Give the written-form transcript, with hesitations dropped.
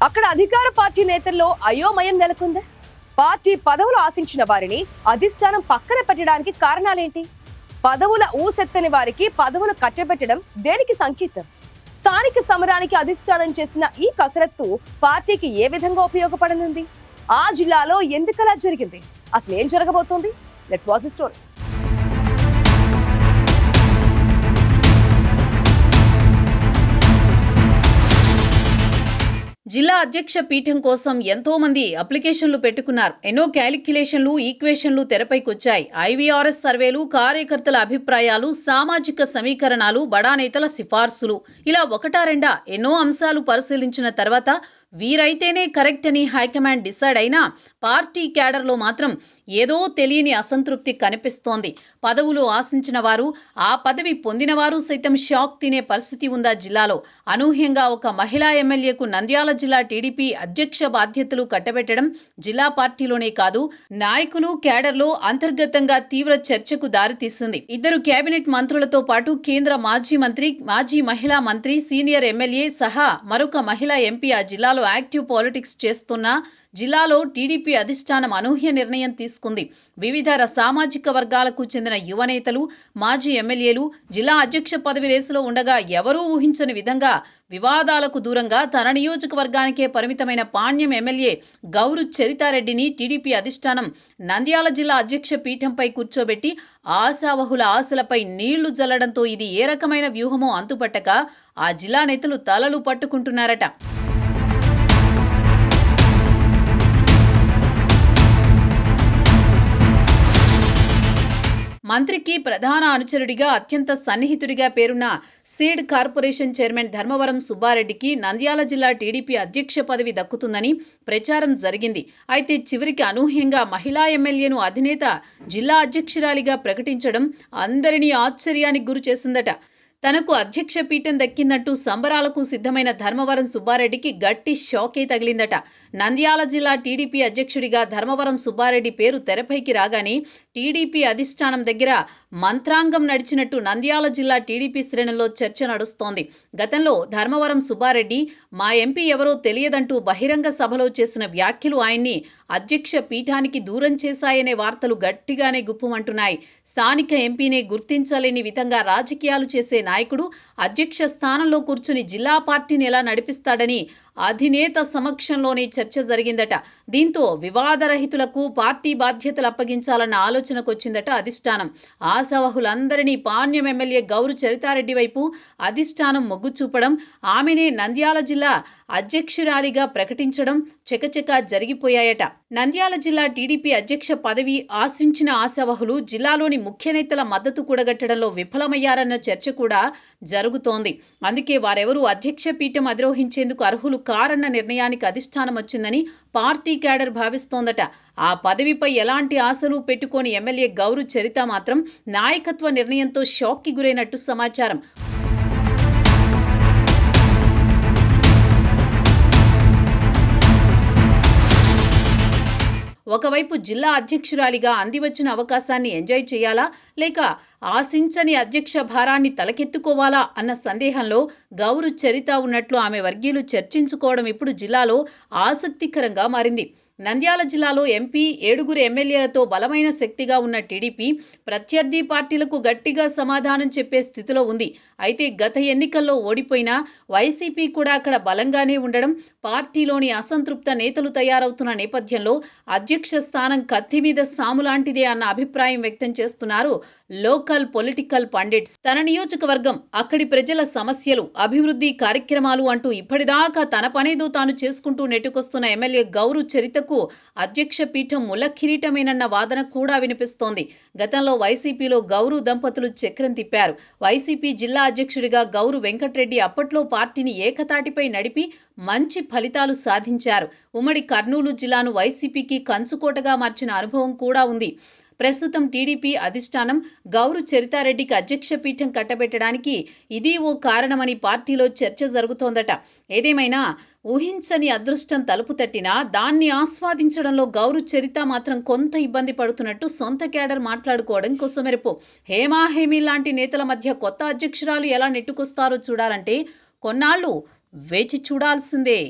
అక్కడ అధికార పార్టీ నేతల్లో అయోమయం నెలకొంది. పార్టీ పదవులు ఆశించిన వారిని అధిష్టానం పక్కన పెట్టడానికి కారణాలేంటి? పదవుల ఊసెత్తని వారికి పదవులు కట్టబెట్టడం దేనికి సంకేతం? స్థానిక సమరానికి అధిష్టానం చేసిన ఈ కసరత్తు పార్టీకి ఏ విధంగా ఉపయోగపడనుంది? ఆ జిల్లాలో ఎందుకలా జరిగింది? అసలు ఏం జరగబోతోంది? Let's watch the story. జిల్లా అధ్యక్ష పీఠం కోసం ఎంతో మంది అప్లికేషన్లు పెట్టుకున్నారు. ఎన్నో క్యాలిక్యులేషన్లు, ఈక్వేషన్లు తెరపైకొచ్చాయి. ఐవీఆర్ఎస్ సర్వేలు, కార్యకర్తల అభిప్రాయాలు, సామాజిక సమీకరణాలు, బడా నేతల సిఫార్సులు, ఇలా ఒకటా రెండా ఎన్నో అంశాలు పరిశీలించిన తర్వాత వీరైతేనే కరెక్ట్ అని హైకమాండ్ డిసైడ్ అయినా పార్టీ క్యాడర్లో మాత్రం ఏదో తెలియని అసంతృప్తి కనిపిస్తోంది. పదవులు ఆశించిన వారు, ఆ పదవి పొందిన వారు సైతం షాక్ తినే పరిస్థితి ఉందా జిల్లాలో? అనూహ్యంగా ఒక మహిళా ఎమ్మెల్యేకు నంద్యాల జిల్లా టీడీపీ అధ్యక్ష బాధ్యతలు కట్టబెట్టడం జిల్లా పార్టీలోనే కాదు, నాయకులు క్యాడర్లో అంతర్గతంగా తీవ్ర చర్చకు దారితీసింది. ఇద్దరు కేబినెట్ మంత్రులతో పాటు కేంద్ర మాజీ మంత్రి, మాజీ మహిళా మంత్రి, సీనియర్ ఎమ్మెల్యే సహా మరొక మహిళా ఎంపీ ఆ జిల్లాలో యాక్టివ్ పాలిటిక్స్ చేస్తున్న జిల్లాలో టీడీపీ అధిష్టానం అనూహ్య నిర్ణయం తీసుకుంది. వివిధ సామాజిక వర్గాలకు చెందిన యువ నేతలు, మాజీ ఎమ్మెల్యేలు జిల్లా అధ్యక్ష పదవి రేసులో ఉండగా ఎవరూ ఊహించని విధంగా వివాదాలకు దూరంగా తన నియోజకవర్గానికే పరిమితమైన పాణ్యం ఎమ్మెల్యే గౌరు చరితారెడ్డిని టీడీపీ అధిష్టానం నంద్యాల జిల్లా అధ్యక్ష పీఠంపై కూర్చోబెట్టి ఆశావహుల ఆశలపై నీళ్లు జల్లడంతో ఇది ఏ రకమైన వ్యూహమో అంతుపట్టక ఆ జిల్లా నేతలు తలలు పట్టుకుంటున్నారట. మంత్రికి ప్రధాన అనుచరుడిగా, అత్యంత సన్నిహితుడిగా పేరున్న సీడ్ కార్పొరేషన్ చైర్మన్ ధర్మవరం సుబ్బారెడ్డికి నంద్యాల జిల్లా టీడీపీ అధ్యక్ష పదవి దక్కుతుందని ప్రచారం జరిగింది. అయితే చివరికి అనూహ్యంగా మహిళా ఎమ్మెల్యేను అధినేత జిల్లా అధ్యక్షురాలిగా ప్రకటించడం అందరినీ ఆశ్చర్యానికి గురి చేసిందట. తనకు అధ్యక్ష పీఠం దక్కిందంటూ సంబరాలకు సిద్ధమైన ధర్మవరం సుబ్బారెడ్డికి గట్టి షాకే తగిలిందట. నంద్యాల జిల్లా టీడీపీ అధ్యక్షుడిగా ధర్మవరం సుబ్బారెడ్డి పేరు తెరపైకి రాగానే టీడీపీ అధిష్టానం దగ్గర మంత్రాంగం నడిచినట్టు నంద్యాల జిల్లా టీడీపీ శ్రేణుల్లో చర్చ నడుస్తోంది. గతంలో ధర్మవరం సుబ్బారెడ్డి మా ఎంపీ ఎవరో తెలియదంటూ బహిరంగ సభలో చేసిన వ్యాఖ్యలు ఆయన్ని అధ్యక్ష పీఠానికి దూరం చేశాయనే వార్తలు గట్టిగానే గుప్పుమంటున్నాయి. స్థానిక ఎంపీనే గుర్తించలేని విధంగా రాజకీయాలు చేసే నాయకుడు అధ్యక్ష స్థానంలో కూర్చుని జిల్లా పార్టీని ఎలా నడిపిస్తాడని అధినేత సమక్షంలోనే చర్చ జరిగిందట. దీంతో వివాదరహితులకు పార్టీ బాధ్యతలు అప్పగించాలన్న ఆలోచనకొచ్చిందట అధిష్టానం. ఆశావహులందరినీ పాణ్యం ఎమ్మెల్యే గౌరు చరితారెడ్డి వైపు అధిష్టానం మొగ్గు చూపడం, ఆమెనే నంద్యాల జిల్లా అధ్యక్షురాలిగా ప్రకటించడం చకచకా జరిగిపోయాయట. నంద్యాల జిల్లా టీడీపీ అధ్యక్ష పదవి ఆశించిన ఆశావహులు జిల్లాలోని ముఖ్య నేతల మద్దతు కూడగట్టడంలో విఫలమయ్యారన్న చర్చ కూడా జరుగుతోంది. అందుకే వారెవరూ అధ్యక్ష పీఠం అధిరోహించేందుకు అర్హులు కారన్న నిర్ణయానికి అధిష్టానం వచ్చిందని పార్టీ క్యాడర్ భావిస్తోందట. ఆ పదవిపై ఎలాంటి ఆశలు పెట్టుకోని ఎమ్మెల్యే గౌరు చరిత మాత్రం నాయకత్వ నిర్ణయంతో షాక్కి గురైనట్టు సమాచారం. ఒకవైపు జిల్లా అధ్యక్షురాలిగా అందివచ్చిన అవకాశాన్ని ఎంజాయ్ చేయాలా, లేక ఆశించని అధ్యక్ష భారాన్ని తలకెత్తుకోవాలా అన్న సందేహంలో గౌరు చరిత ఉన్నట్లు ఆమె వర్గీయులు చర్చించుకోవడం ఇప్పుడు జిల్లాలో ఆసక్తికరంగా మారింది. నంద్యాల జిల్లాలో ఎంపీ, 7 ఎమ్మెల్యేలతో బలమైన శక్తిగా ఉన్న టీడీపీ ప్రత్యర్థి పార్టీలకు గట్టిగా సమాధానం చెప్పే స్థితిలో ఉంది. అయితే గత ఎన్నికల్లో ఓడిపోయినా వైసీపీ కూడా అక్కడ బలంగానే ఉండడం, పార్టీలోని అసంతృప్త నేతలు తయారవుతున్న నేపథ్యంలో అధ్యక్ష స్థానం కత్తి మీద సాము లాంటిదే అన్న అభిప్రాయం వ్యక్తం చేస్తున్నారు లోకల్ పొలిటికల్ పండిట్స్. తన నియోజకవర్గం, అక్కడి ప్రజల సమస్యలు, అభివృద్ధి కార్యక్రమాలు అంటూ ఇప్పటిదాకా తన పనేదో తాను చేసుకుంటూ నెట్టుకొస్తున్న ఎమ్మెల్యే గౌరు చరిత అధ్యక్ష పీఠం ముల కిరీటమేనన్న వాదన కూడా వినిపిస్తోంది. గతంలో వైసీపీలో గౌరు దంపతులు చక్రం తిప్పారు. వైసీపీ జిల్లా అధ్యక్షుడిగా గౌరు వెంకట్రెడ్డి అప్పట్లో పార్టీని ఏకతాటిపై నడిపి మంచి ఫలితాలు సాధించారు. ఉమ్మడి కర్నూలు జిల్లాను వైసీపీకి కంచుకోటగా మార్చిన అనుభవం కూడా ఉంది. ప్రస్తుతం టీడీపీ అధిష్టానం గౌరు చరితారెడ్డికి అధ్యక్ష పీఠం కట్టబెట్టడానికి ఇది ఓ కారణమని పార్టీలో చర్చ జరుగుతోందట. ఏదేమైనా ఊహించని అదృష్టం తలుపు తట్టినా దాన్ని ఆస్వాదించడంలో గౌరు చరిత మాత్రం కొంత ఇబ్బంది పడుతున్నట్టు సొంత క్యాడర్ మాట్లాడుకోవడం కొసమెరుపు. హేమీ లాంటి నేతల మధ్య కొత్త అధ్యక్షురాలు ఎలా నెట్టుకొస్తారో చూడాలంటే కొన్నాళ్లు వేచి చూడాల్సిందే.